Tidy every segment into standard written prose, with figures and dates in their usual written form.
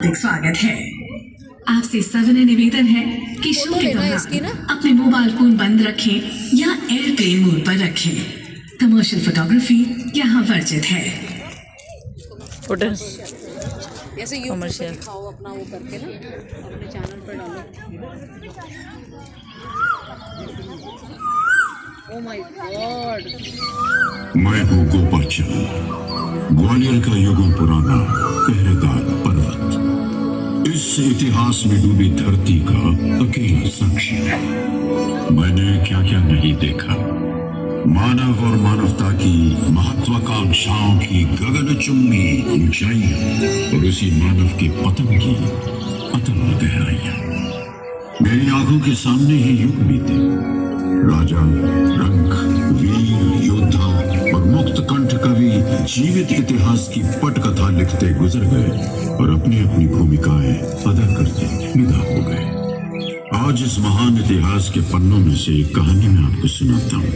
स्वागत है। आपसे सविनय निवेदन है कि शो के दौरान अपने मोबाइल फोन बंद रखें या एयरप्लेन मोड पर रखें। कमर्शियल फोटोग्राफी यहाँ वर्जित है। ऐसे यूट्यूब पर दिखाओ अपना वो करके ना अपने चैनल पर डालो। Oh my God. मैं हूँ गोपाचल, ग्वालियर का युगों पुराना पहरेदार पर्वत, इस इतिहास में डूबी धरती का अकेला साक्षी है। मैंने क्या क्या नहीं देखा, मानव और मानवता की महत्वाकांक्षाओं की गगनचुम्बी ऊंचाइयां और उसी मानव के पतन की अतल गहराइयां। मेरी आंखों के सामने ही युग बीते, राजा, रंक, वीर, योद्धा और मुक्त कंठ कवि जीवित इतिहास की पटकथा लिखते गुजर गए और अपनी अपनी भूमिकाएं अदा करते विदा हो गए। आज इस महान इतिहास के पन्नों में से एक कहानी मैं आपको सुनाता हूँ।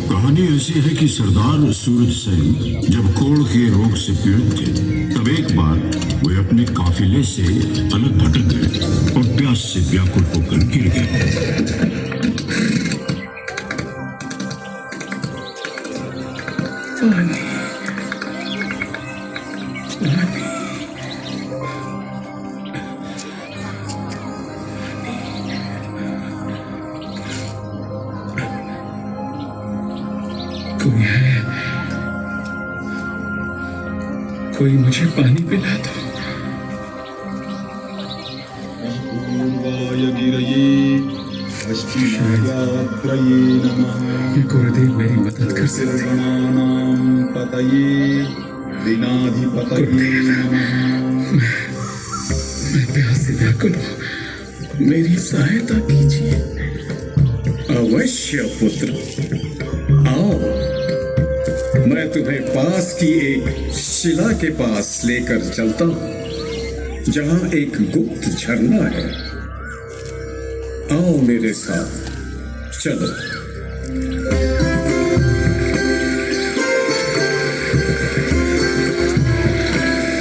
कहानी ऐसी है कि सरदार सूरज सेन जब कोढ़ के रोग से पीड़ित थे, तब एक बार वे अपने काफिले से अलग भटक गए और प्यास से व्याकुल होकर गिर गए। कोई है? कोई मुझे पानी पिला दो। ये गुरुदेव मेरी मदद कर सकते मैं प्यास से व्याकुल हूँ, मेरी सहायता कीजिए। अवश्य पुत्र, आओ, मैं तुम्हें पास की एक शिला के पास लेकर चलता हूं, जहां एक गुप्त झरना है। आओ मेरे साथ, चलो।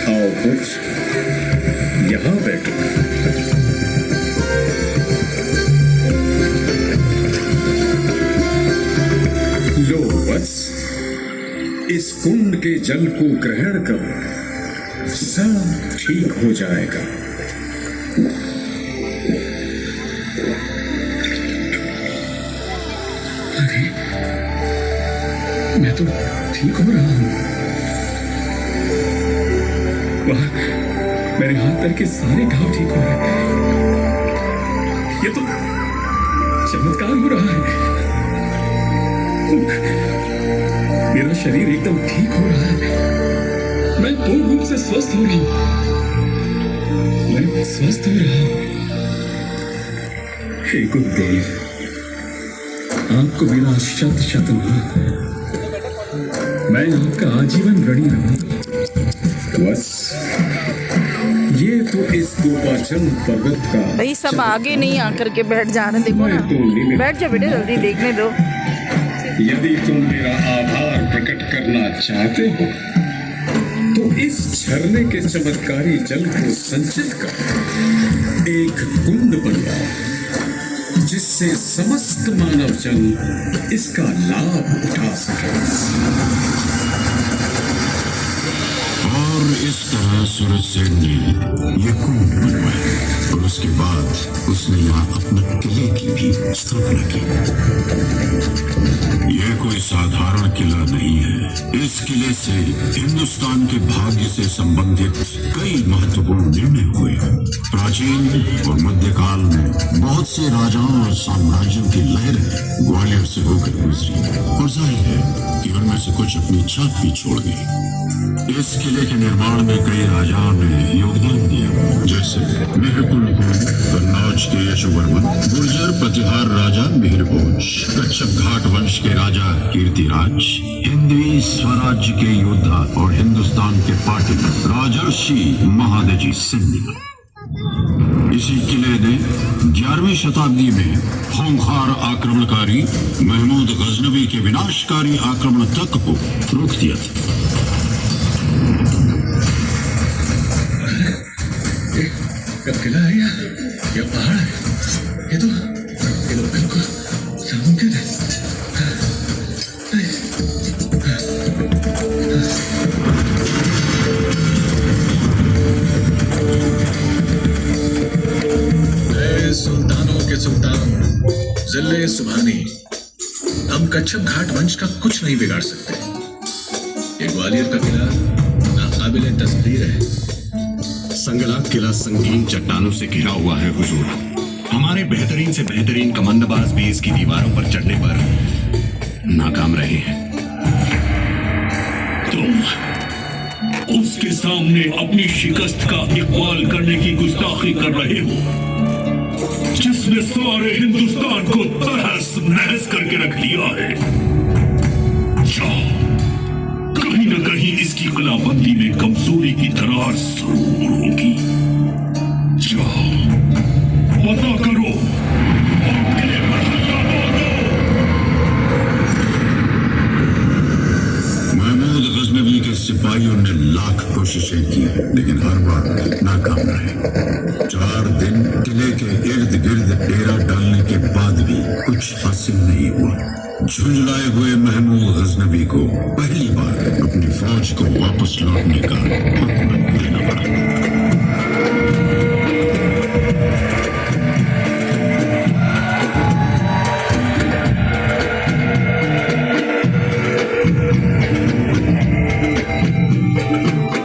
आओ पुत्र, यहां बैठो। लो वत्स, इस कुंड के जल को ग्रहण करो, सब ठीक हो जाएगा। अरे, मैं तो ठीक हो रहा हूं। वाह, मेरे हाथ पैर के सारे घाव ठीक हो रहे हैं। ये तो चमत्कार हो रहा है। मेरा शरीर एकदम ठीक हो रहा है। मैं पूर्ण रूप से स्वस्थ हो रहा हूं। मैं स्वस्थ हो रहा हूं। हे गुरुदेव, आपको मेरा शत शत नमन। मैं आपका आजीवन ऋणी रहूंगा। बस ये तो इस गोपाचल पर्वत का भाई सब आगे नहीं आकर के बैठ जा रहे, देखो ना। बैठ जा बेटे, जल्दी देखने दो। यदि तुम मेरा आभार प्रकट करना चाहते हो तो इस झरने के चमत्कारी जल को संचित कर एक कुंड बनवाओ, जिससे समस्त मानव जन इसका लाभ उठा सके। और इस तरह सूरज सेन ने ये कुंड बनवाया और उसके बाद उसने यहाँ अपने किले की भी स्थापना की। यह कोई साधारण किला नहीं है। इस किले से हिंदुस्तान के भाग्य से संबंधित कई महत्वपूर्ण निर्णय हुए। प्राचीन और मध्यकाल में बहुत से राजाओं और साम्राज्यों की लहरें ग्वालियर से होकर गुजरी और जाहिर है कि उनमें से कुछ अपनी छाप भी छोड़ गई। इस किले के निर्माण में कई राजाओं ने योगदान दिया, जैसे मिहिरपुर कन्नौज के यशोवर्मन, गुर्जर प्रतिहार राजा मिहिरभोज, कच्छप घाट वंश के राजा कीर्तिराज, हिंदवी स्वराज्य के योद्धा और हिंदुस्तान के पाटन राजर्षि महादजी सिंधिया। इसी किले ने 11वीं शताब्दी में खूंखार आक्रमणकारी महमूद गजनवी के विनाशकारी आक्रमण तक को रोक दिया था। किला है या पहाड़ है? ये तो बिल्कुल नामुमकिन है। सुल्तानों के सुल्तान जिले सुभानी, हम कच्छप घाट वंश का कुछ नहीं बिगाड़ सकते। ये ग्वालियर का किला नाकाबिले तस्वीर है। संगला किला संगीन चट्टानों से घिरा हुआ है हुजूर। हमारे बेहतरीन से बेहतरीन कमांडरबाज भी इसकी दीवारों पर चढ़ने पर नाकाम रहे हैं। तुम उसके सामने अपनी शिकस्त का इकबाल करने की गुस्ताखी कर रहे हो, जिसने सारे हिंदुस्तान को तहस नहस करके रख लिया है। जाओ, कहीं न कहीं इसकी किलाबंदी में कमजोरी की दरार जरूर होगी। जाओ, पता करो और किले पर हल्ला बोल दो। महमूद गजनवी के सिपाहियों ने लाख कोशिशें की, लेकिन हर बार नाकाम रहे। 4 दिन किले के इर्द गिर्द डेरा डालने के बाद भी कुछ हासिल नहीं हुआ। झुंझलाए हुए महमूद गजनवी को पहली बार अपनी फौज को वापस लौटने का हुक्म देना पड़ा।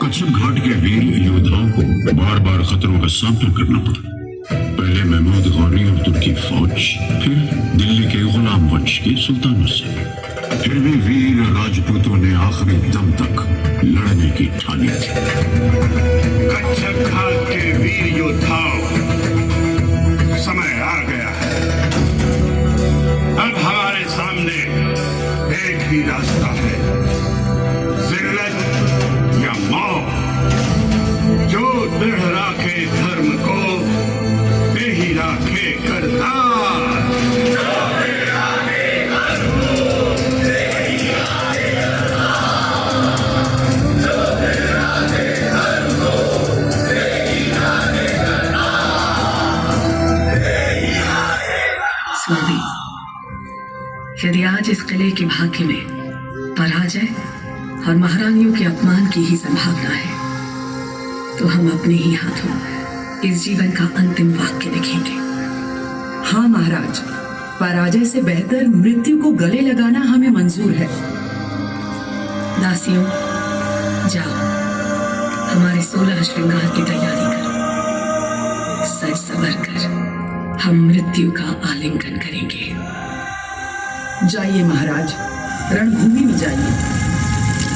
कच्छप घाट के वीर योद्धाओं को बार बार खतरों का सामना करना पड़ा। पहले महमूद गौरी और तुर्की फौज, फिर दिल्ली के गुलाम वंश के सुल्तानों से। फिर भी वीर राजपूतों ने आखिरी दम तक लड़ने की ठानी थी। कच्छप घाट के वीर योद्धाओं, समय आ गया है। अब हमारे सामने एक ही रास्ता है, जिल्लत या मौत। जो दृढ़ राखे धर्म को, यही राखे करतार। स्वामी, यदि आज इस किले के भाग्य में पराजय और महारानियों के अपमान की ही संभावना है, तो हम अपने ही हाथों इस जीवन का अंतिम वाक्य लिखेंगे। हाँ महाराज, पराजय से बेहतर मृत्यु को गले लगाना हमें मंजूर है। दासियों, जाओ, हमारे 16 श्रृंगार की तैयारी करो। सज संवर कर हम मृत्यु का आलिंगन करेंगे। जाइए महाराज, रणभूमि में जाइए।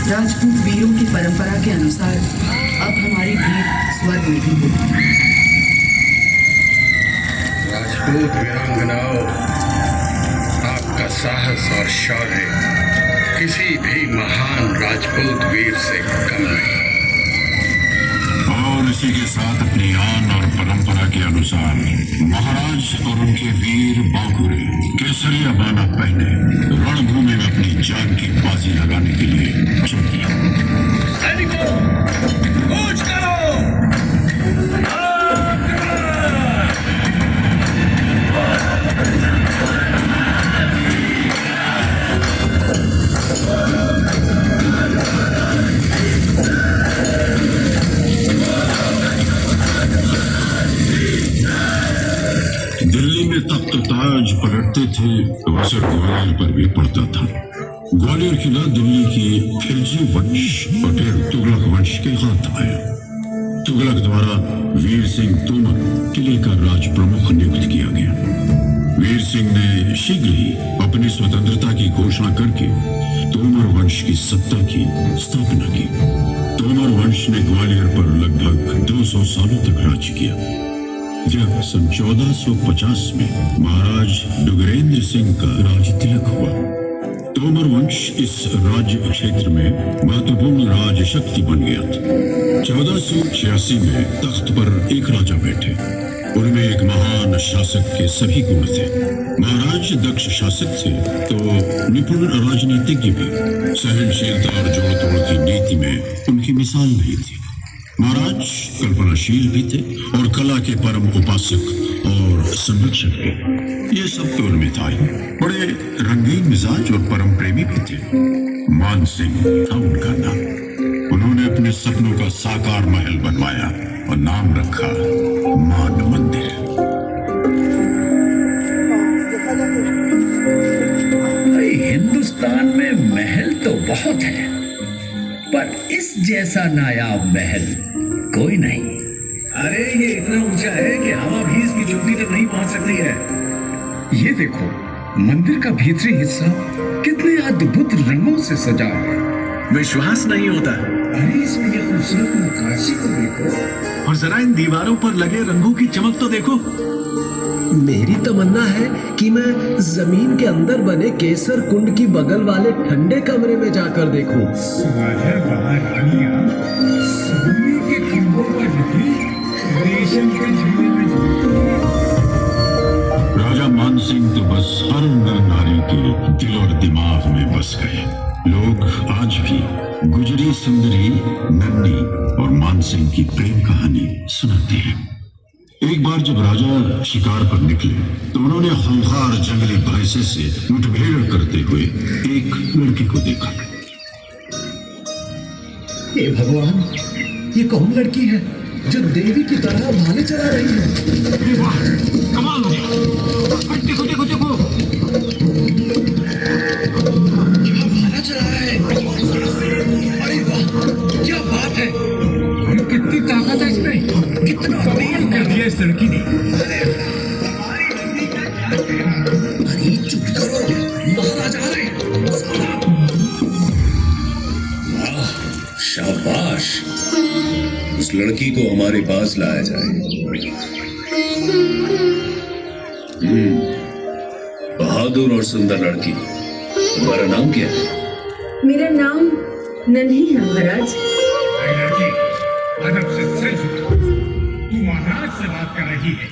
राजपूत वीरों की परंपरा के अनुसार अब हमारी भेंट स्वर्ग में भी होगी। राजपूत वीरांगनाओं, आपका साहस और शौर्य किसी भी महान राजपूत वीर से कम नहीं। और इसी के साथ अपनी आन और परंपरा के अनुसार महाराज और उनके वीर बांकुरे केसरिया बाना पहने रणभूमि में अपनी जान की बाजी लगाने के लिए चल दिया। सैनिकों, कूच करो! दिल्ली में तख्त ताज पलटते थे तो असर ग्वालियर पर भी पड़ता था। ग्वालियर किला दिल्ली की खिलजी वंश और फिर तुगलक वंश के हाथ आया। तुगलक द्वारा वीर सिंह तोमर किले का राज प्रमुख नियुक्त किया गया। वीर सिंह ने शीघ्र ही अपनी स्वतंत्रता की घोषणा करके तोमर वंश की सत्ता की स्थापना की। तोमर वंश ने ग्वालियर पर लगभग 200 सालों तक राज किया। जब सन 1450 में महाराज डुगरेंद्र सिंह का राज तिलक हुआ, तोमर वंश इस राज्य क्षेत्र में महत्वपूर्ण राज शक्ति बन गया था। 1486 में तख्त पर एक राजा बैठे। उनमें एक महान शासक के सभी गुण थे। महाराज दक्ष शासक थे तो निपुण राजनीतिज्ञ भी। सहनशीलता और जोड़ तोड़ की नीति में उनकी मिसाल नहीं थी। महाराज कल्पनाशील भी थे और कला के परम उपासक और संरक्षक भी। ये सब तो उनमें था ही। बड़े रंगीन मिजाज और परम प्रेमी भी थे। मान सिंह था उनका नाम। उन्होंने अपने सपनों का साकार महल बनवाया और नाम रखा मान मंदिर। हिंदुस्तान में महल तो बहुत है, पर इस जैसा नायाब महल कोई नहीं। अरे ये इतना ऊंचा है कि हवा भी इसकी चोटी तक नहीं पहुंच सकती है। ये देखो, मंदिर का भीतरी हिस्सा कितने अद्भुत रंगों से सजा है। विश्वास नहीं होता। अरे इसमें ये खूबसूरत नक्काशी को देखो, और जरा इन दीवारों पर लगे रंगों की चमक तो देखो। मेरी तमन्ना है कि मैं जमीन के अंदर बने केसर कुंड की बगल वाले ठंडे कमरे में जाकर देखूं। सुनहर महारानियां सोने के खंभों पर नहीं, रेशम के झूले में राजा मानसिंह तो बस हर नर नारी के दिल और दिमाग में बस गए। लोग आज भी गुजरी सुंदरी, नन्ही और मानसिंह की प्रेम कहानी सुनाते हैं। एक बार जब राजा शिकार पर निकले तो उन्होंने खूंखार जंगली भैंसे से मुठभेड़ करते हुए एक लड़की को देखा। हे भगवान, ये कौन लड़की है जो देवी की तरह भाले चला रही है? वाह, कमाल हो गया। देखो देखो देखो, क्या भाला चला रहा है? अरे वाह, क्या बात है! कितनी ताकत है इसमें, कितना कमाल कर दिया इस लड़की ने। अरे चुप करो, महाराज आ रहे हैं। शाबाश, उस लड़की को हमारे पास लाया जाए। बहादुर और सुंदर लड़की, तुम्हारा नाम क्या है? मेरा नाम नन्ही है महाराज। लड़की, अदब से सिर झुका। तू महाराज से बात कर रही है।